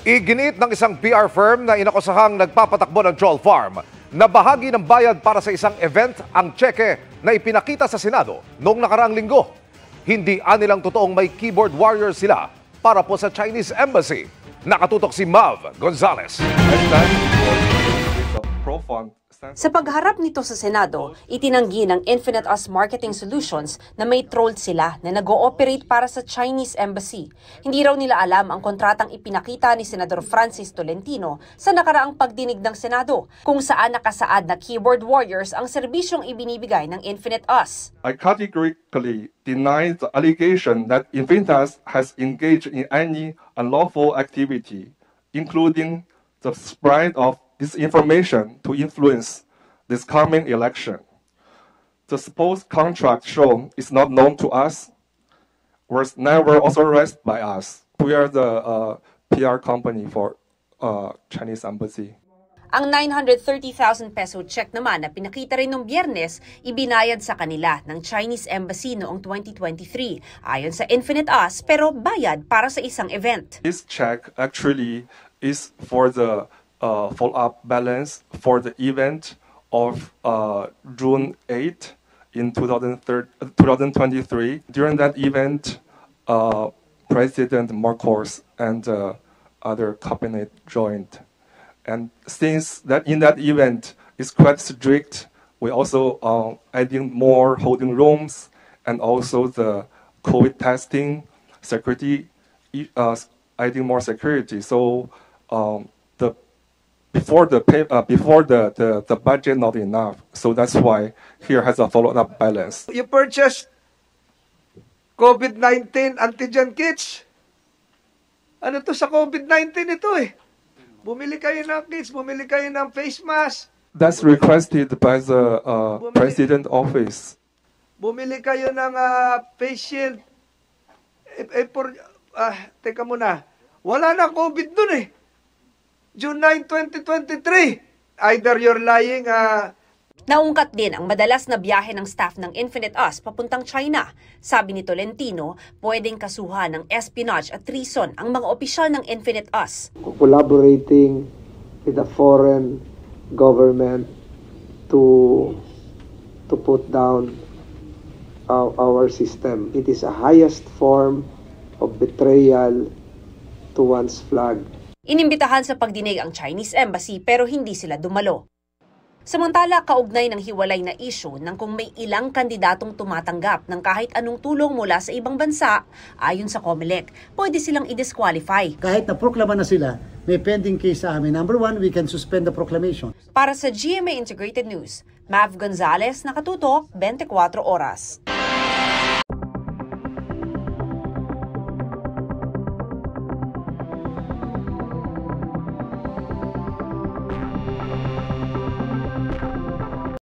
Iginit ng isang PR firm na inakusahang nagpapatakbo ng troll farm na bahagi ng bayad para sa isang event ang tseke na ipinakita sa Senado noong nakaraang linggo. Hindi anilang totoong may keyboard warriors sila para po sa Chinese Embassy. Nakatutok si Mav Gonzalez. Sa pagharap nito sa Senado, itinanggi ng Infinite Us Marketing Solutions na may trolled sila na nag-ooperate para sa Chinese Embassy. Hindi raw nila alam ang kontratang ipinakita ni Senador Francis Tolentino sa nakaraang pagdinig ng Senado, kung saan nakasaad na keyboard warriors ang serbisyong ibinibigay ng Infinite Us. I categorically deny the allegation that Infinite Us has engaged in any unlawful activity, including the spread of disinformation to influence this coming election. The supposed contract shown is not known to us, was never authorized by us. We are the PR company for Chinese Embassy. Ang 930,000 peso check naman na pinakita rin noong Biyernes, ibinayad sa kanila ng Chinese Embassy noong 2023, ayon sa Infinite Us, pero bayad para sa isang event. This check actually is for the follow-up balance for the event of June 8 in 2023. During that event, President Marcos and other cabinet joined. And since that in that event is quite strict, we also adding more holding rooms and also the COVID testing, security, adding more security. So before the budget not enough, so that's why here has a follow-up balance. You purchased COVID-19 antigen kits. Ano to sa COVID-19 ito eh? Bumili kayo ng kits, bumili kayo ng face mask. That's requested by the President Office. Bumili kayo ng face shield. Teka muna, wala na COVID dun eh. June 9, 2023. Either you're lying. Naungkat din ang madalas na biyahe ng staff ng Infinite Us papuntang China. Sabi ni Tolentino, pwedeng kasuhan ng espionage at treason ang mga opisyal ng Infinite Us. Collaborating with a foreign government to put down our system. It is a highest form of betrayal to one's flag. Inimbitahan sa pagdinig ang Chinese Embassy pero hindi sila dumalo. Samantala, kaugnay ng hiwalay na issue ng kung may ilang kandidatong tumatanggap ng kahit anong tulong mula sa ibang bansa, ayon sa COMELEC, pwede silang i-disqualify. Kahit na-proklama na sila, may pending case sa amin. Number one, we can suspend the proclamation. Para sa GMA Integrated News, Mav Gonzalez, nakatutok, 24 Oras.